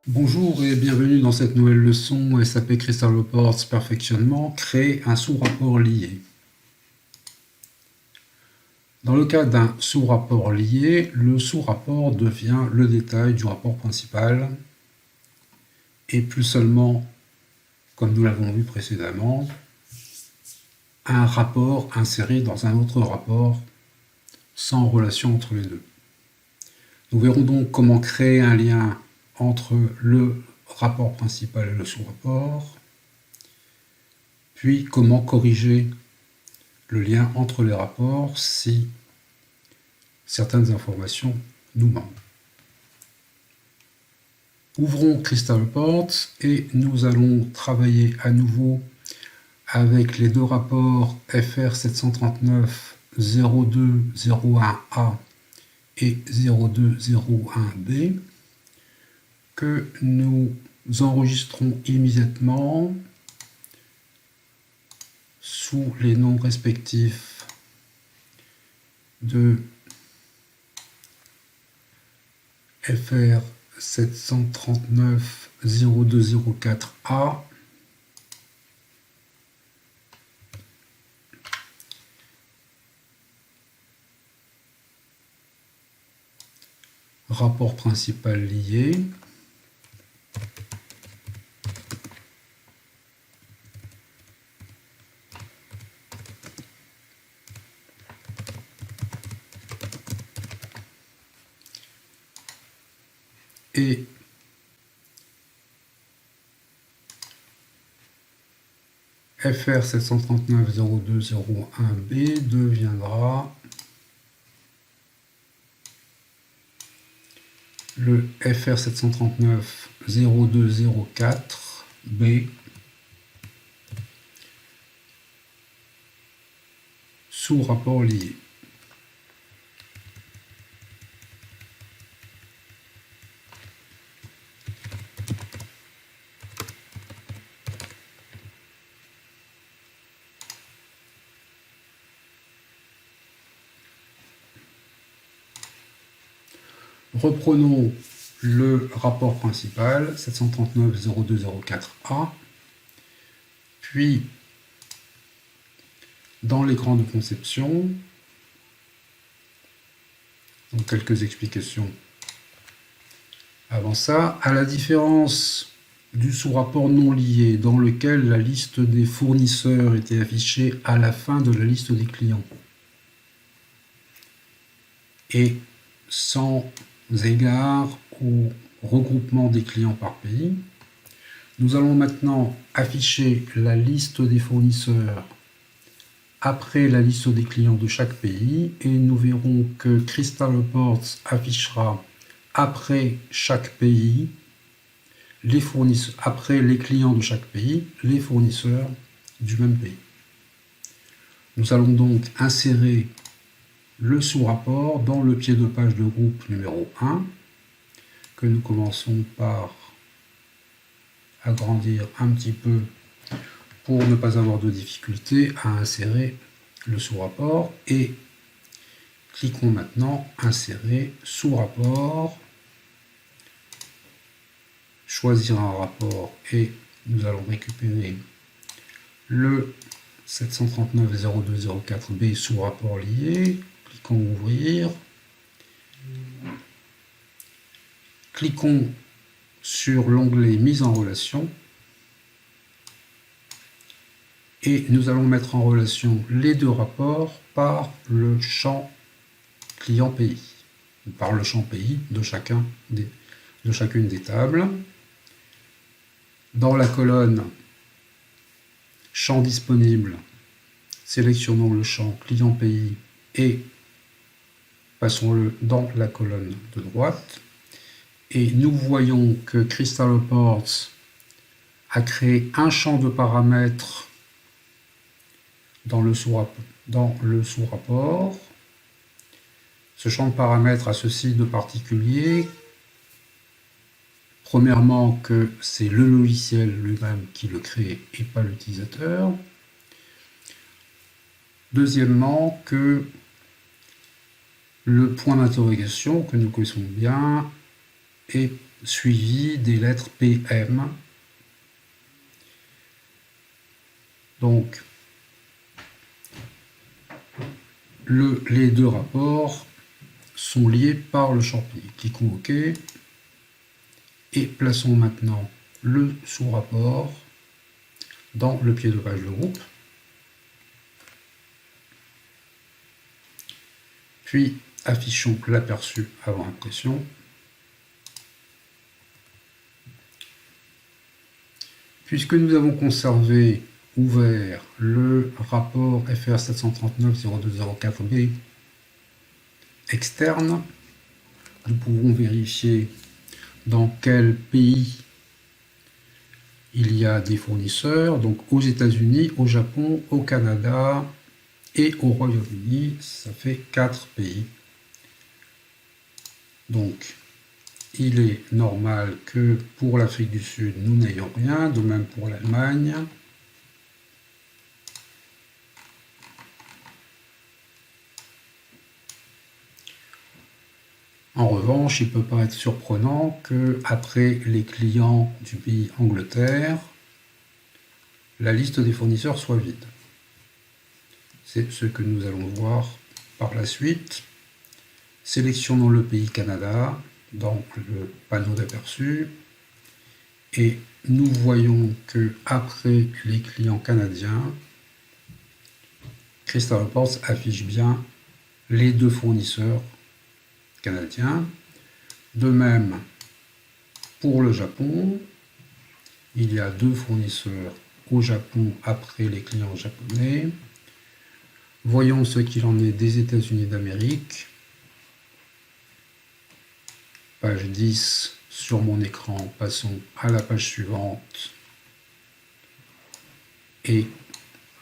Bonjour et bienvenue dans cette nouvelle leçon SAP Crystal Reports Perfectionnement, créer un sous-rapport lié. Dans le cas d'un sous-rapport lié, le sous-rapport devient le détail du rapport principal et plus seulement, comme nous l'avons vu précédemment, un rapport inséré dans un autre rapport sans relation entre les deux. Nous verrons donc comment créer un lien entre le rapport principal et le sous-rapport, puis comment corriger le lien entre les rapports si certaines informations nous manquent. Ouvrons Crystal Reports et nous allons travailler à nouveau avec les deux rapports FR 739 0201A et 0201B que nous enregistrons immédiatement sous les noms respectifs de FR 739 0204A rapport principal lié et FR 739 0201B deviendra le FR 739 0204B sous rapport lié. Reprenons le rapport principal 739 0204A, puis dans l'écran de conception, donc quelques explications avant ça, à la différence du sous-rapport non lié dans lequel la liste des fournisseurs était affichée à la fin de la liste des clients et sans égard au regroupement des clients par pays, nous allons maintenant afficher la liste des fournisseurs après la liste des clients de chaque pays et nous verrons que Crystal Reports affichera après chaque pays après les clients de chaque pays, les fournisseurs du même pays. Nous allons donc insérer le sous-rapport dans le pied de page de groupe numéro 1, que nous commençons par agrandir un petit peu pour ne pas avoir de difficulté à insérer le sous-rapport. Et cliquons maintenant insérer sous-rapport, choisir un rapport et nous allons récupérer le 739.0204B sous-rapport lié. Cliquons ouvrir. Cliquons sur l'onglet mise en relation et nous allons mettre en relation les deux rapports par le champ client pays, par le champ pays de chacune des tables. Dans la colonne champ disponible, sélectionnons le champ client pays et passons-le dans la colonne de droite. Et nous voyons que Crystal Reports a créé un champ de paramètres dans le sous-rapport. Ce champ de paramètres a ceci de particulier. Premièrement, que c'est le logiciel lui-même qui le crée et pas l'utilisateur. Deuxièmement, que le point d'interrogation, que nous connaissons bien, est suivi des lettres PM. Donc, les deux rapports sont liés par le champ pays. Cliquons OK et plaçons maintenant le sous-rapport dans le pied de page de groupe. Puis affichons l'aperçu avant impression. Puisque nous avons conservé ouvert le rapport FR 739-0204B externe, nous pouvons vérifier dans quel pays il y a des fournisseurs, donc aux États-Unis, au Japon, au Canada et au Royaume-Uni. Ça fait 4 pays. Donc, il est normal que pour l'Afrique du Sud, nous n'ayons rien, de même pour l'Allemagne. En revanche, il ne peut pas être surprenant qu'après les clients du pays Angleterre, la liste des fournisseurs soit vide. C'est ce que nous allons voir par la suite. Sélectionnons le pays Canada dans le panneau d'aperçu et nous voyons que après les clients canadiens, Crystal Reports affiche bien les deux fournisseurs canadiens. De même, pour le Japon, il y a deux fournisseurs au Japon après les clients japonais. Voyons ce qu'il en est des États-Unis d'Amérique. Page 10 sur mon écran, passons à la page suivante. Et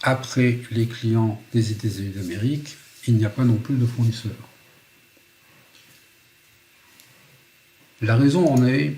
après les clients des États-Unis d'Amérique, il n'y a pas non plus de fournisseurs. La raison en est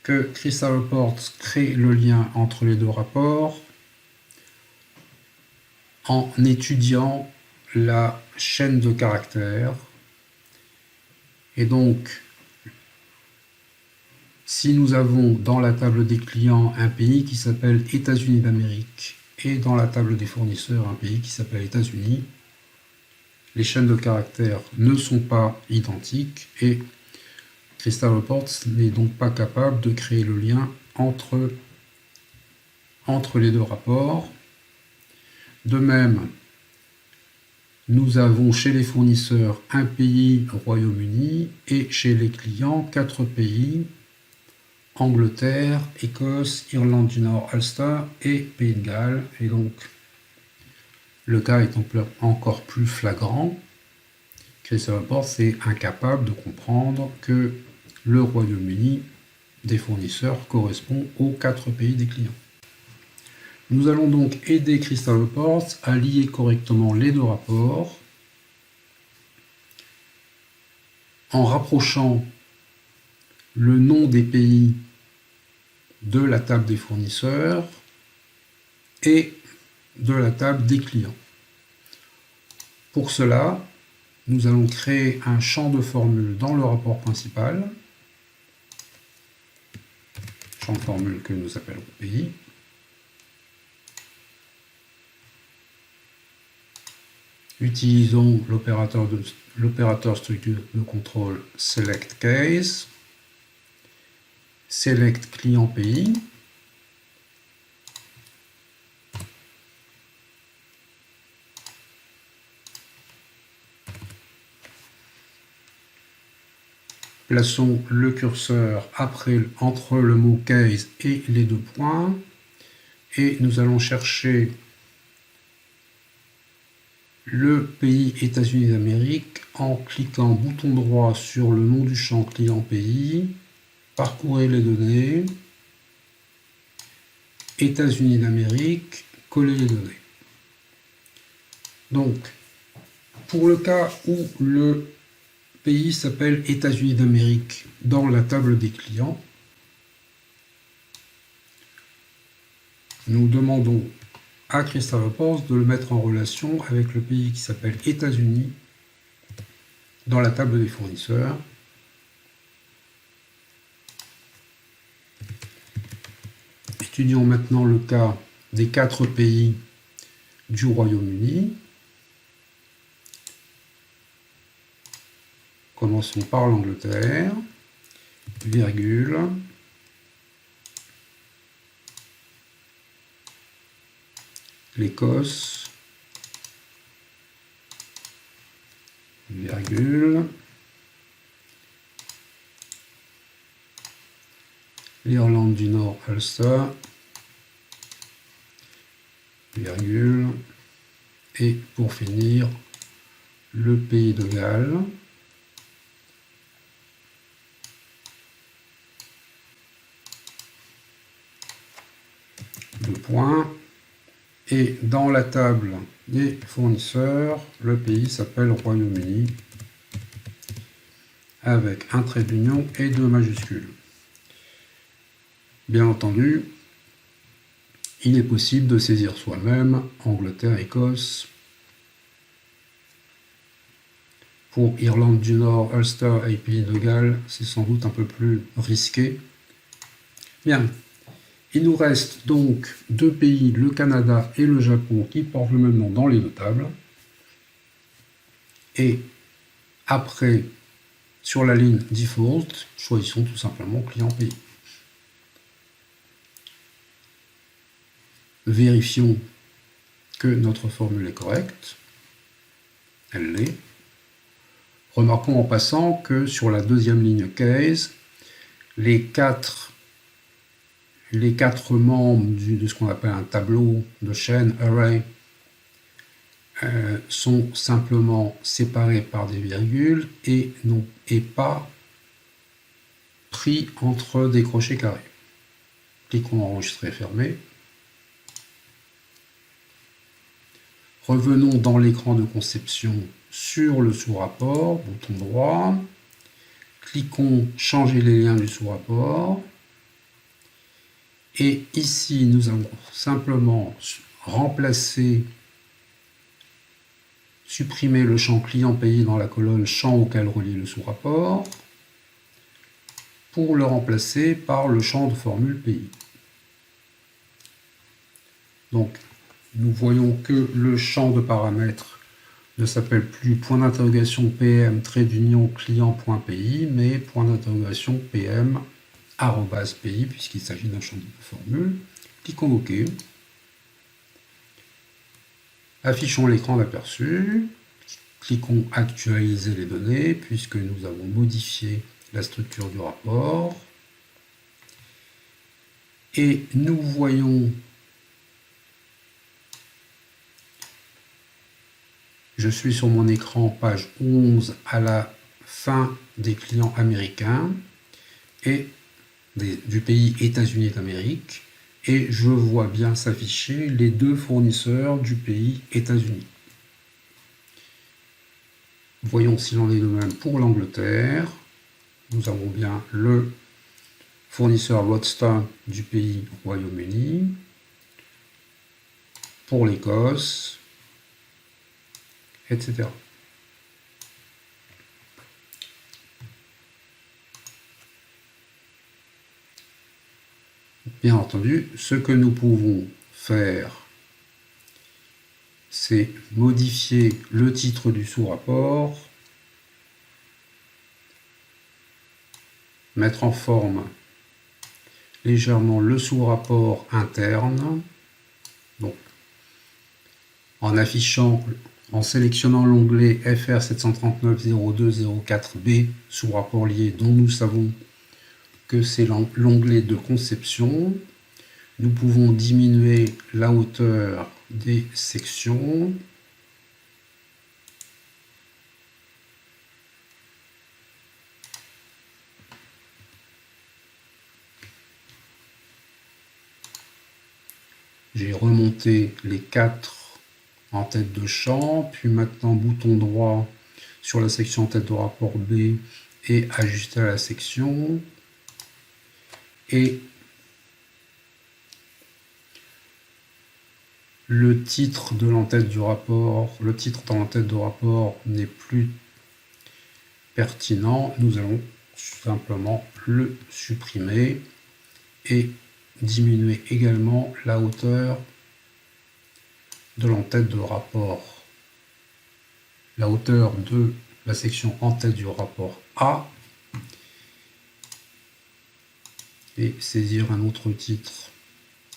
que Crystal Reports crée le lien entre les deux rapports en étudiant la chaîne de caractères. Et donc, si nous avons dans la table des clients un pays qui s'appelle États-Unis d'Amérique et dans la table des fournisseurs un pays qui s'appelle États-Unis, les chaînes de caractères ne sont pas identiques et Crystal Reports n'est donc pas capable de créer le lien entre les deux rapports. De même, nous avons chez les fournisseurs un pays Royaume-Uni et chez les clients 4 pays, Angleterre, Écosse, Irlande du Nord, Ulster et Pays de Galles. Et donc, le cas est encore plus flagrant. Crystal Reports est incapable de comprendre que le Royaume-Uni des fournisseurs correspond aux 4 pays des clients. Nous allons donc aider Crystal Reports à lier correctement les deux rapports en rapprochant le nom des pays de la table des fournisseurs et de la table des clients. Pour cela, nous allons créer un champ de formule dans le rapport principal, champ de formule que nous appellerons pays. Utilisons l'opérateur structure de contrôle select case, select client pays, plaçons le curseur entre le mot case et les deux points et nous allons chercher le pays États-Unis d'Amérique en cliquant bouton droit sur le nom du champ client pays, parcourez les données, États-Unis d'Amérique, coller les données. Donc, pour le cas où le pays s'appelle États-Unis d'Amérique dans la table des clients, nous demandons à Crystal Reports de le mettre en relation avec le pays qui s'appelle États-Unis dans la table des fournisseurs. Étudions maintenant le cas des 4 pays du Royaume-Uni. Commençons par l'Angleterre, virgule, l'Écosse, virgule, l'Irlande du Nord, Ulster, virgule, et pour finir, le Pays de Galles, deux points, et dans la table des fournisseurs, le pays s'appelle Royaume-Uni, avec un trait d'union et 2 majuscules. Bien entendu, il est possible de saisir soi-même Angleterre, Écosse. Pour Irlande du Nord, Ulster et Pays de Galles, c'est sans doute un peu plus risqué. Bien, il nous reste donc 2 pays, le Canada et le Japon, qui portent le même nom dans les 2 tables. Et après, sur la ligne default, choisissons tout simplement client pays. Vérifions que notre formule est correcte. Elle l'est. Remarquons en passant que sur la 2e ligne case, les 4 membres de ce qu'on appelle un tableau de chaîne, array, sont simplement séparés par des virgules et pas pris entre des crochets carrés. Cliquons enregistrer, fermer. Revenons dans l'écran de conception sur le sous-rapport, bouton droit. Cliquons changer les liens du sous-rapport. Et ici, nous allons simplement supprimer le champ client pays dans la colonne champ auquel relie le sous-rapport pour le remplacer par le champ de formule pays. Donc, nous voyons que le champ de paramètres ne s'appelle plus point d'interrogation PM trait d'union client.pays, mais point d'interrogation PM @pays, puisqu'il s'agit d'un champ de formule. Cliquons OK. Affichons l'écran d'aperçu. Cliquons actualiser les données, puisque nous avons modifié la structure du rapport. Et nous voyons, je suis sur mon écran, page 11, à la fin des clients américains et du pays États-Unis d'Amérique, et je vois bien s'afficher les 2 fournisseurs du pays États-Unis. Voyons s'il en est de même pour l'Angleterre. Nous avons bien le fournisseur Roadster du pays Royaume-Uni. Pour l'Écosse, etc. Bien entendu, ce que nous pouvons faire, c'est modifier le titre du sous-rapport, mettre en forme légèrement le sous-rapport interne, donc en sélectionnant l'onglet FR 739.02.04b sous-rapport lié, dont nous savons que c'est l'onglet de conception. Nous pouvons diminuer la hauteur des sections. J'ai remonté les 4 en tête de champ, puis maintenant bouton droit sur la section tête de rapport B et ajuster à la section. Et le titre de l'entête du rapport, le titre dans l'entête de rapport n'est plus pertinent. Nous allons simplement le supprimer et diminuer également la hauteur de l'entête de rapport, la hauteur de la section en-tête du rapport A, et saisir un autre titre,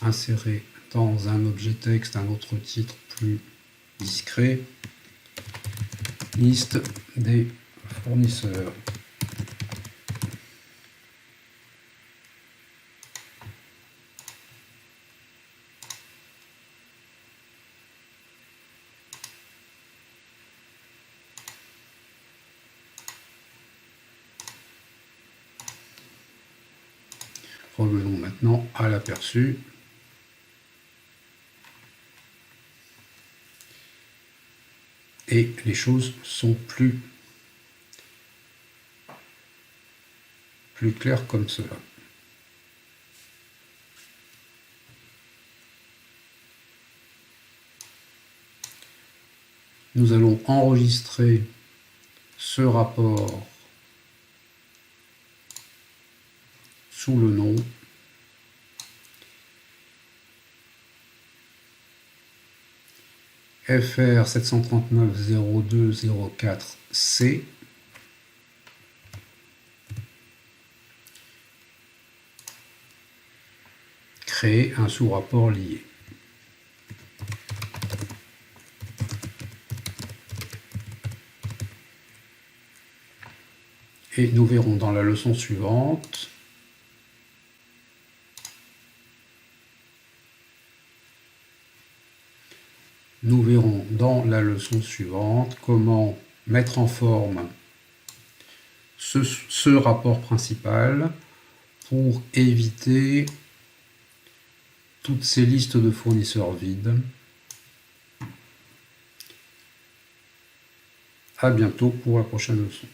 insérer dans un objet texte un autre titre plus discret, liste des fournisseurs. Revenons maintenant à l'aperçu. Et les choses sont plus claires comme cela. Nous allons enregistrer ce rapport sous le nom FR 739-0204C, créer un sous-rapport lié. Et nous verrons dans la leçon suivante comment mettre en forme ce rapport principal pour éviter toutes ces listes de fournisseurs vides. À bientôt pour la prochaine leçon.